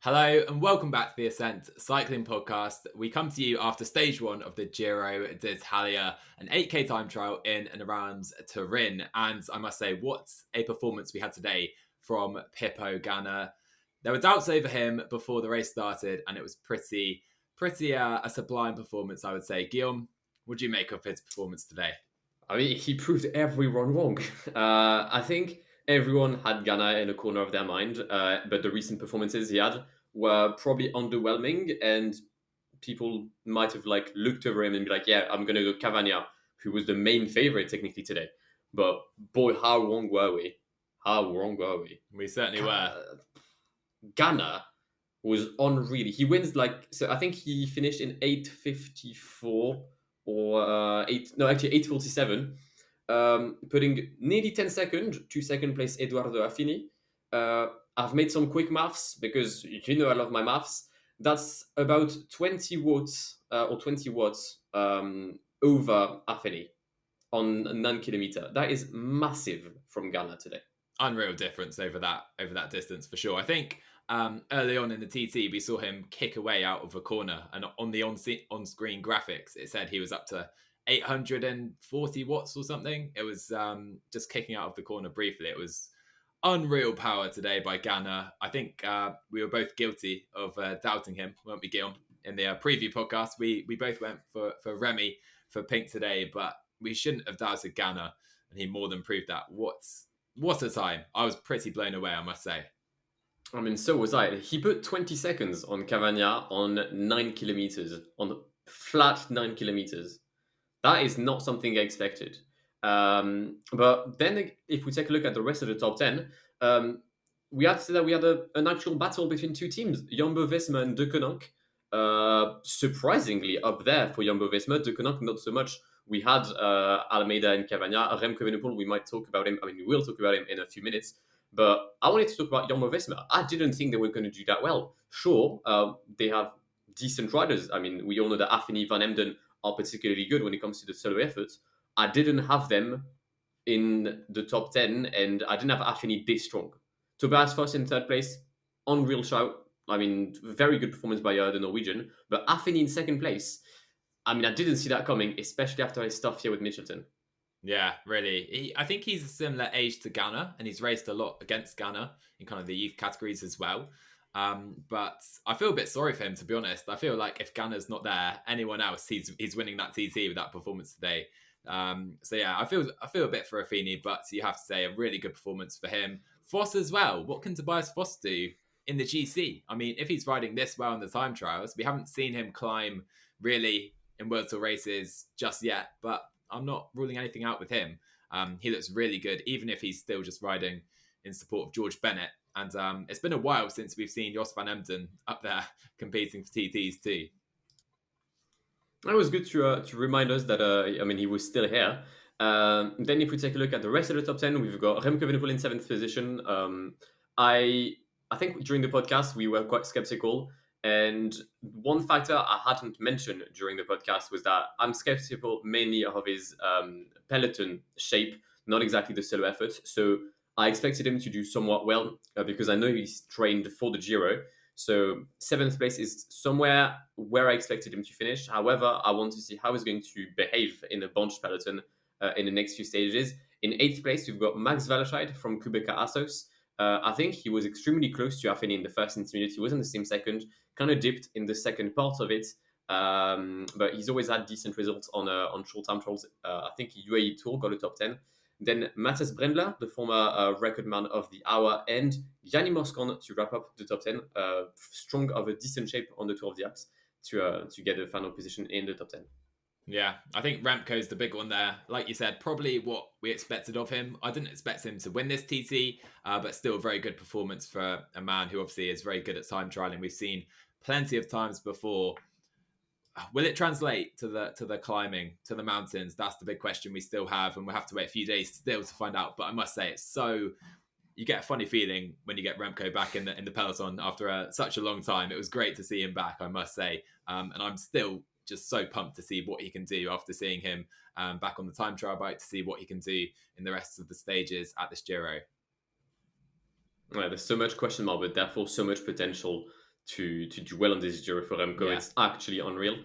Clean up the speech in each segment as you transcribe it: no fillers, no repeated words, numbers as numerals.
Hello and welcome back to the Ascent Cycling Podcast. We come to you after stage one of the Giro d'Italia, an 8K time trial in and around Turin. And I must say, what a performance we had today from Pippo Ganna. There were doubts over him before the race started, and it was pretty a sublime performance, I would say. Guillaume, what do you make of his performance today? I mean, he proved everyone wrong. I think everyone had Ghana in a corner of their mind, but the recent performances he had were probably underwhelming, and people might have looked over him and be like, "Yeah, I'm gonna go Cavagna, who was the main favorite technically today." But boy, how wrong were we? How wrong were we? We certainly were. Ghana was unreal. He wins so. I think he finished in 8:54 or 8:47, putting nearly 10 seconds to second place Eduardo Affini. I've made some quick maths because you know I love my maths. That's about 20 watts or 20 watts over Affini on a 9 kilometer. That is massive from Ghana today. Unreal difference over that distance for sure. I think early on in the TT we saw him kick away out of a corner, and on the on-screen graphics it said he was up to 840 watts or something. It was just kicking out of the corner briefly. It was unreal power today by Ganna. I think we were both guilty of doubting him, weren't we, Guillaume? In the preview podcast, we both went for Remy for Pink today, but we shouldn't have doubted Ganna, and he more than proved that. What a time. I was pretty blown away, I must say. I mean, so was I. He put 20 seconds on Cavagna on 9 kilometers, on flat 9 kilometers. That is not something I expected. But then, if we take a look at the rest of the top 10, we had to say that we had an actual battle between two teams, Jumbo-Visma and De Koninck. Surprisingly up there for Jumbo-Visma, De Koninck not so much. We had Almeida and Cavagna. Remco Evenepoel, we might talk about him. I mean, we will talk about him in a few minutes. But I wanted to talk about Jumbo-Visma. I didn't think they were going to do that well. Sure, they have decent riders. I mean, we all know that Affini, Van Emden are particularly good when it comes to the solo efforts. I didn't have them in the top 10, and I didn't have Affini this strong. Tobias Foss in third place, unreal shout. I mean, very good performance by the Norwegian. But Affini in second place, I mean, I didn't see that coming, especially after his stuff here with Mitchelton. Yeah, really. I think he's a similar age to Ganna, and he's raced a lot against Ganna in kind of the youth categories as well. But I feel a bit sorry for him, to be honest. I feel like if Ganna's not there, anyone else, he's winning that TT with that performance today. So yeah, I feel a bit for Affini, but you have to say a really good performance for him. Foss as well. What can Tobias Foss do in the GC? I mean, if he's riding this well in the time trials, we haven't seen him climb really in World Tour races just yet, but I'm not ruling anything out with him. He looks really good, even if he's still just riding in support of George Bennett. And it's been a while since we've seen Jos van Emden up there competing for TTs too. It was good to remind us that, I mean, he was still here. Then if we take a look at the rest of the top 10, we've got Remco Evenepoel in 7th position. I think during the podcast, we were quite skeptical. And one factor I hadn't mentioned during the podcast was that I'm skeptical mainly of his peloton shape, not exactly the solo effort. So I expected him to do somewhat well because I know he's trained for the Giro. So 7th place is somewhere where I expected him to finish. However, I want to see how he's going to behave in a bunch peloton in the next few stages. In 8th place, we've got Max Wallerscheid from Kubeka Assos. I think he was extremely close to Affini in the first intermediate. He was in the same second, kind of dipped in the second part of it. But he's always had decent results on short time trials. I think UAE Tour got a top 10. Then Matthias Brendler, the former record man of the hour, and Yanni Moscon to wrap up the top 10. Strong of a decent shape on the Tour of the Alps to get a final position in the top 10. Yeah, I think Remco's the big one there. Like you said, probably what we expected of him. I didn't expect him to win this TT, but still a very good performance for a man who obviously is very good at time trialing. We've seen plenty of times before. Will it translate to the climbing, to the mountains? That's the big question we still have, and we'll have to wait a few days still to find out. But I must say, it's so... You get a funny feeling when you get Remco back in the peloton after such a long time. It was great to see him back, I must say. And I'm still just so pumped to see what he can do after seeing him back on the time trial bike, to see what he can do in the rest of the stages at this Giro. Yeah, there's so much question mark, but therefore so much potential to do well on this Giro for Remco. Yeah. It's actually unreal.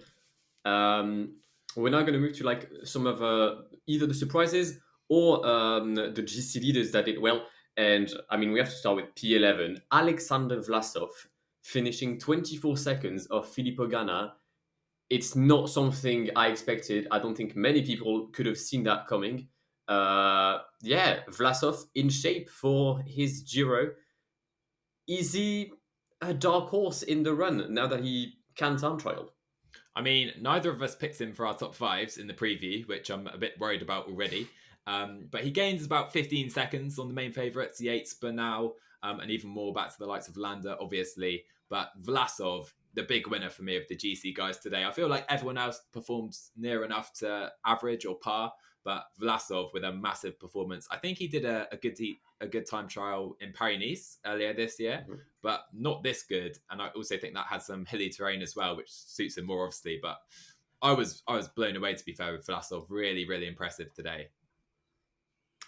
We're now going to move to like some of either the surprises or the GC leaders that did well. And I mean, we have to start with P11. Alexander Vlasov finishing 24 seconds of Filippo Ganna. It's not something I expected. I don't think many people could have seen that coming. Yeah, Vlasov in shape for his Giro. Is he a dark horse in the run now that he can time trial? I mean, neither of us picked him for our top fives in the preview, which I'm a bit worried about already. But he gains about 15 seconds on the main favourites, Yates, Bernal, and even more back to the likes of Landa, obviously. But Vlasov, the big winner for me of the GC guys today. I feel like everyone else performed near enough to average or par, but Vlasov with a massive performance. I think he did a good time trial in Paris-Nice earlier this year, Mhm. but not this good. And I also think that had some hilly terrain as well, which suits him more, obviously. But I was blown away, to be fair, with Vlasov. Really, really impressive today.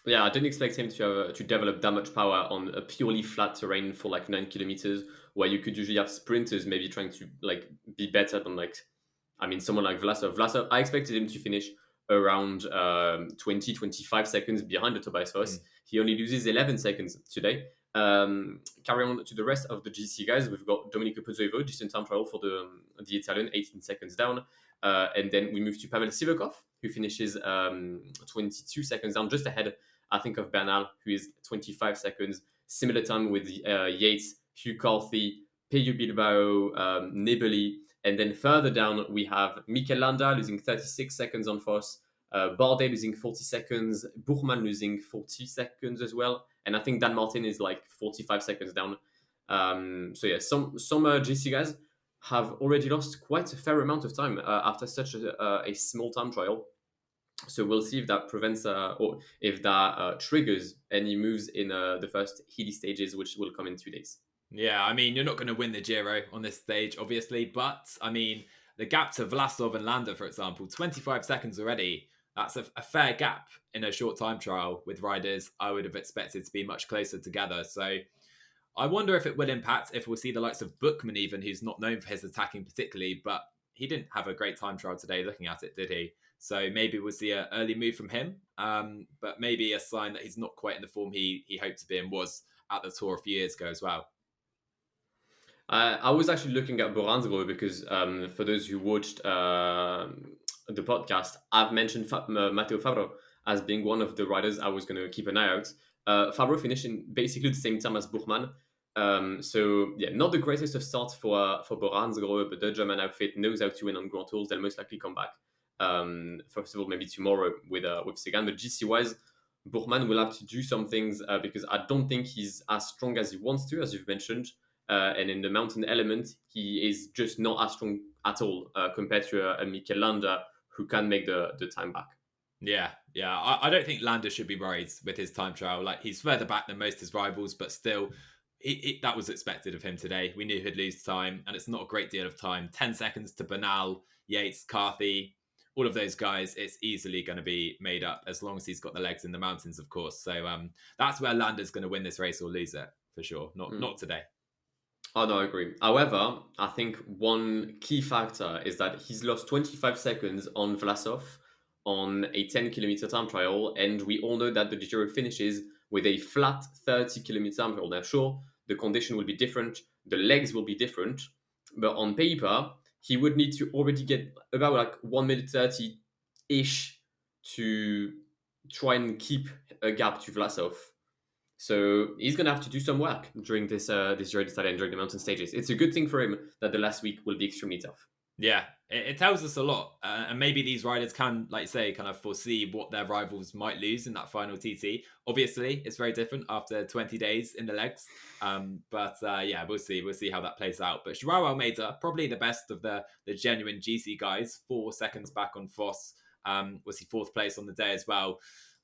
Yeah, I didn't expect him to develop that much power on a purely flat terrain for like 9 kilometers, where you could usually have sprinters maybe trying to like be better than like, I mean, someone like Vlasov. Vlasov, I expected him to finish around 20, 25 seconds behind the Tobias Foss. He only loses 11 seconds today. Carry on to the rest of the GC guys. We've got Domenico Pozzovo, decent time trial for the Italian, 18 seconds down. And then we move to Pavel Sivakov, who finishes 22 seconds down, just ahead, I think, of Bernal, who is 25 seconds. Similar time with Yates, Hugh Carthy, Peyo Bilbao, Nibali. And then further down, we have Mikel Landa losing 36 seconds on Foss, Bardet losing 40 seconds, Buchmann losing 40 seconds as well. And I think Dan Martin is like 45 seconds down. So yeah, some GC guys have already lost quite a fair amount of time after such a small time trial. So we'll see if that prevents or if that triggers any moves in the first hilly stages, which will come in 2 days. Yeah, I mean, you're not going to win the Giro on this stage, obviously, but I mean, the gap to Vlasov and Landa, for example, 25 seconds already. That's a fair gap in a short time trial with riders I would have expected to be much closer together. So I wonder if it will impact, if we'll see the likes of Bookman even, who's not known for his attacking particularly, but he didn't have a great time trial today looking at it, did he? So maybe we'll see an early move from him, but maybe a sign that he's not quite in the form he hoped to be and was at the Tour a few years ago as well. I was actually looking at Boranzgo because for those who watched the podcast, I've mentioned Matteo Fabro as being one of the riders I was going to keep an eye out. Fabro finishing basically the same time as Buchmann. So yeah, not the greatest of starts for Boranzgo, but the German outfit knows how to win on Grand Tours. They'll most likely come back. First of all, maybe tomorrow with Sagan, but GC wise, Buchmann will have to do some things because I don't think he's as strong as he wants to, as you've mentioned. And in the mountain element, he is just not as strong at all compared to a Mikel Landa who can make the time back. Yeah. I don't think Landa should be worried with his time trial. Like, he's further back than most of his rivals, but still, that was expected of him today. We knew he'd lose time, and it's not a great deal of time. 10 seconds to Bernal, Yates, Carthy, all of those guys. It's easily going to be made up as long as he's got the legs in the mountains, of course. So that's where Landa's going to win this race or lose it, for sure. Not today. Oh, no, I agree. However, I think one key factor is that he's lost 25 seconds on Vlasov on a 10-kilometer time trial, and we all know that the Giro finishes with a flat 30-kilometer time trial. Now, sure, the condition will be different, the legs will be different, but on paper, he would need to already get about like 1 minute 30-ish to try and keep a gap to Vlasov. So he's going to have to do some work during this Giro d'Italia and during the mountain stages. It's a good thing for him that the last week will be extremely tough. Yeah, it tells us a lot. And maybe these riders can, like say, kind of foresee what their rivals might lose in that final TT. Obviously, it's very different after 20 days in the legs. But yeah, we'll see. We'll see how that plays out. But Joao Almeida, probably the best of the genuine GC guys, 4 seconds back on Foss. Was he 4th place on the day as well?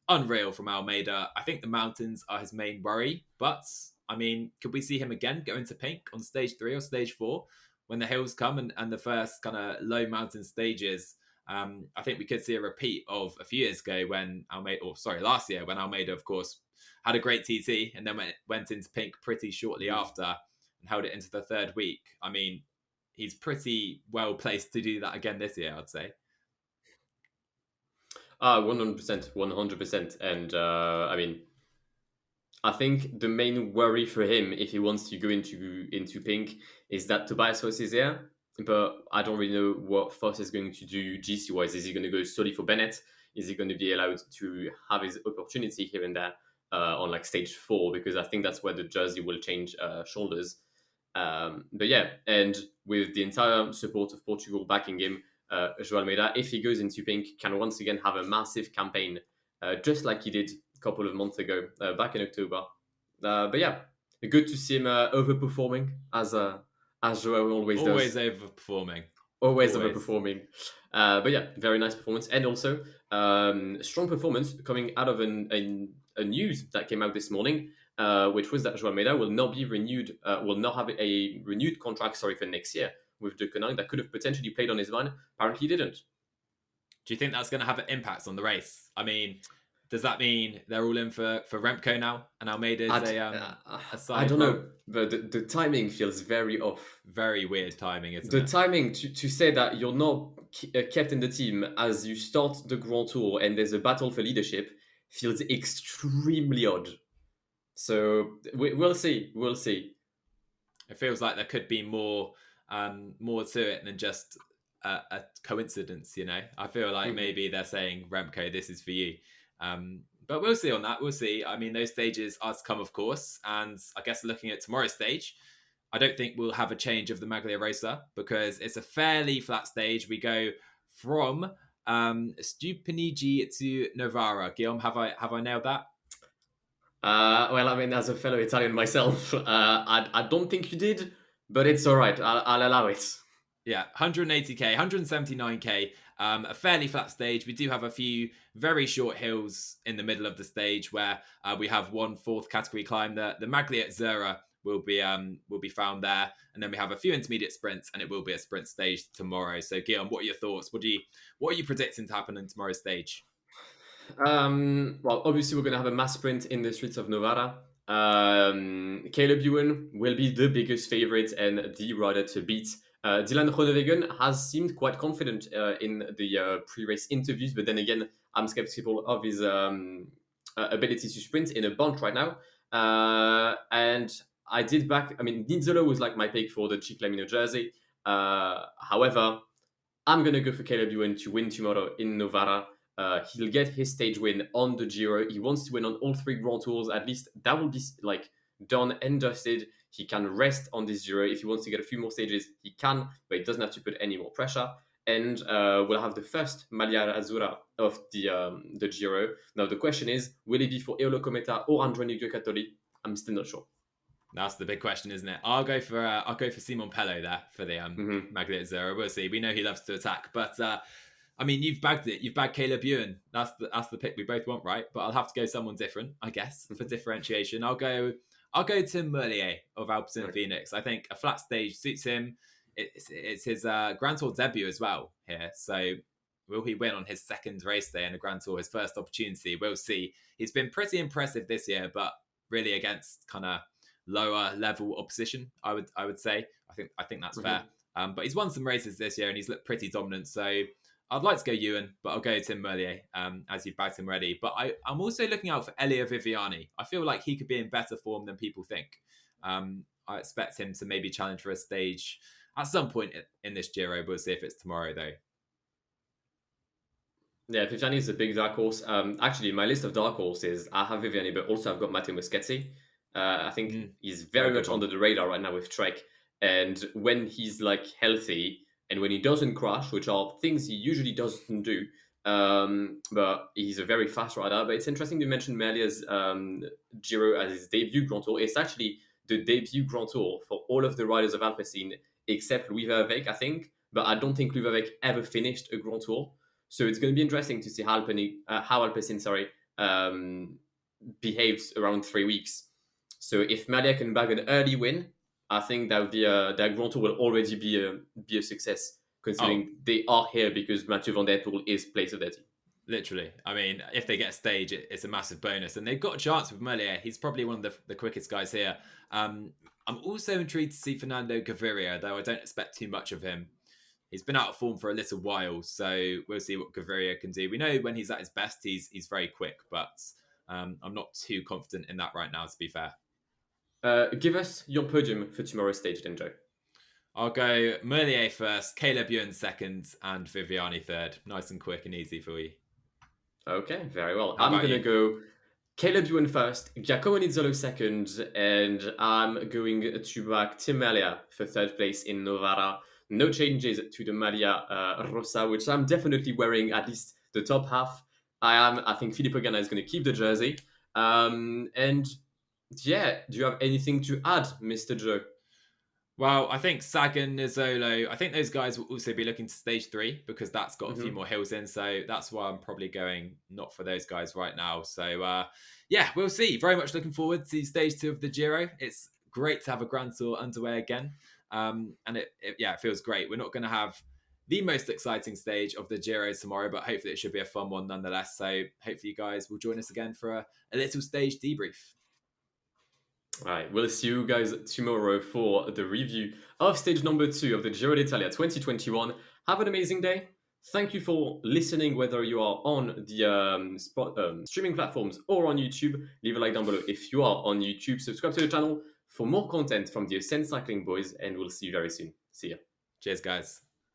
Unreal from Almeida. I think the mountains are his main worry. But, I mean, could we see him again go into pink on stage 3 or stage 4? When the hills come and the first kind of low mountain stages, I think we could see a repeat of a few years ago when last year when Almeida, of course, had a great TT and then went into pink pretty shortly after. And held it into the third week. I mean, he's pretty well placed to do that again this year, I'd say. 100%, 100%. And I mean, I think the main worry for him, if he wants to go into pink, is that Tobias Foss is there, but I don't really know what Foss is going to do GC wise. Is he going to go solely for Bennett? Is he going to be allowed to have his opportunity here and there on like stage 4? Because I think that's where the jersey will change shoulders. But yeah, and with the entire support of Portugal backing him, João Almeida, if he goes into pink, can once again have a massive campaign, just like he did a couple of months ago, back in October. But yeah, good to see him overperforming as João always does. Always overperforming. Always overperforming. But yeah, very nice performance, and also strong performance coming out of a news that came out this morning, which was that João Almeida will not be renewed, will not have a renewed contract, for next year with De Koning. That could have potentially played on his mind. Apparently, he didn't. Do you think that's going to have an impact on the race? I mean, does that mean they're all in for Remco now, and Almeida's a side? I don't know, but the timing feels very off. Very weird timing, isn't the it? timing to say that you're not kept in the team as you start the Grand Tour and there's a battle for leadership feels extremely odd. So we'll see. We'll see. It feels like there could be more to it than just a coincidence. I feel like maybe they're saying, Remco, this is for you. But we'll see on that. We'll see. I mean, those stages are to come, of course. And I guess looking at tomorrow's stage, I don't think we'll have a change of the Maglia Rosa because it's a fairly flat stage. We go from Stupinigi to Novara. Guillaume, have I nailed that? Well, I mean, as a fellow Italian myself, I don't think you did, but it's all right. I'll allow it. Yeah, 180k, 179k, a fairly flat stage. We do have a few very short hills in the middle of the stage where we have 1/4 category climb. The Maglia Zera will be found there, and then we have a few intermediate sprints, and it will be a sprint stage tomorrow. So, Guillaume, what are your thoughts? What are you predicting to happen in tomorrow's stage? Well, obviously, we're going to have a mass sprint in the streets of Novara. Caleb Ewan will be the biggest favorite and the rider to beat. Dylan Groenewegen has seemed quite confident in the pre-race interviews, but then again, I'm skeptical of his ability to sprint in a bunch right now. And I did back, I mean, Nizzolo was like my pick for the Ciclamino jersey. However, I'm going to go for Caleb Ewan to win tomorrow in Novara. He'll get his stage win on the Giro. He wants to win on all 3 Grand Tours. At least that will be like done and dusted. He can rest on this Giro. If he wants to get a few more stages, he can, but he doesn't have to put any more pressure. And we'll have the first Maglia Azzurra of the Giro. Now the question is, will it be for Eolo Cometa or Androni Giocattoli? I'm still not sure. That's the big question, isn't it? I'll go for Simon Pello there for the Maglia Azzurra. We'll see. We know he loves to attack, but I mean, you've bagged it. You've bagged Caleb Ewan. That's the pick we both want, right? But I'll have to go someone different, I guess, for differentiation. I'll go Tim Merlier of Alpecin Phoenix. I think a flat stage suits him. It's his Grand Tour debut as well here. So will he win on his second race day in the Grand Tour, his first opportunity? We'll see. He's been pretty impressive this year, but really against kind of lower level opposition, I would say. I think that's fair. But he's won some races this year and he's looked pretty dominant. So I'd like to go Ewan, but I'll go Tim Merlier, as you've backed him already. But I'm also looking out for Elia Viviani. I feel like he could be in better form than people think. I expect him to maybe challenge for a stage at some point in this Giro. We'll see if it's tomorrow, though. Yeah, Viviani is a big dark horse. Actually, my list of dark horses, I have Viviani, but also I've got Matteo Moschetti. I think he's very much under the radar right now with Trek. And when he's like healthy, and when he doesn't crash, which are things he usually doesn't do, but he's a very fast rider. But it's interesting to mention Merlier's Giro as his debut Grand Tour. It's actually the debut Grand Tour for all of the riders of Alpecin, except Louis Verweyck, I think. But I don't think Louis Verweyck ever finished a Grand Tour. So it's going to be interesting to see how Alpecin behaves around 3 weeks. So if Merlier can bag an early win, I think that their Grand Tour will already be a success, considering they are here because Mathieu van der Poel is place of their team. Literally. I mean, if they get a stage, it's a massive bonus. And they've got a chance with Merlier. He's probably one of the quickest guys here. I'm also intrigued to see Fernando Gaviria, though I don't expect too much of him. He's been out of form for a little while, so we'll see what Gaviria can do. We know when he's at his best, he's very quick, but I'm not too confident in that right now, to be fair. Give us your podium for tomorrow's stage, then, Joe. I'll go Merlier first, Caleb Ewan second, and Viviani third. Nice and quick and easy for you. Okay, very well. How I'm about going to you? go Caleb Ewan first, Giacomo Nizzolo second, and I'm going to back Tim Malia for third place in Novara. No changes to the Malia Rossa, which I'm definitely wearing at least the top half. I think Filippo Ganna is going to keep the jersey. And yeah, do you have anything to add, Mr. Joe? Well, I think Sagan, Nizzolo, I think those guys will also be looking to stage 3 because that's got a few Mhm. more hills in. So that's why I'm probably going not for those guys right now. So yeah, we'll see. Very much looking forward to stage 2 of the Giro. It's great to have a Grand Tour underway again. And it feels great. We're not going to have the most exciting stage of the Giro tomorrow, but hopefully it should be a fun one nonetheless. So hopefully you guys will join us again for a little stage debrief. All right, we'll see you guys tomorrow for the review of stage number 2 of the Giro d'Italia 2021. Have an amazing day. Thank you for listening, whether you are on the streaming platforms or on YouTube. Leave a like down below if you are on YouTube. Subscribe to the channel for more content from the Ascent Cycling Boys, and we'll see you very soon. See ya. Cheers, guys.